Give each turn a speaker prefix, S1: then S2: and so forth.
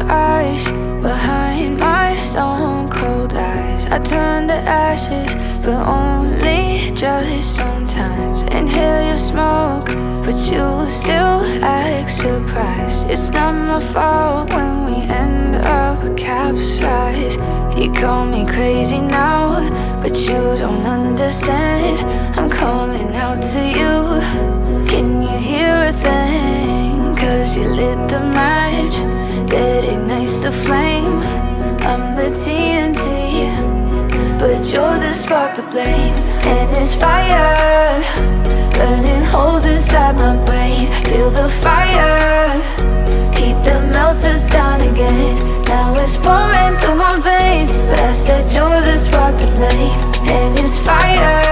S1: ice behind my stone cold eyes. I turn to ashes, but only just sometimes. Inhale your smoke, but you still act surprised. It's not my fault when we end up capsized. You call me crazy now, but you don't understand. I'm calling out to you. Can you hear a thing? 'Cause you lit the match that ignites the flame. I'm the TNT, but you're the spark to blame. And it's fire, burning holes inside my brain. Feel the fire, heat that melts us down again. Now it's pouring through my veins, but I said you're the spark to blame. And it's fire,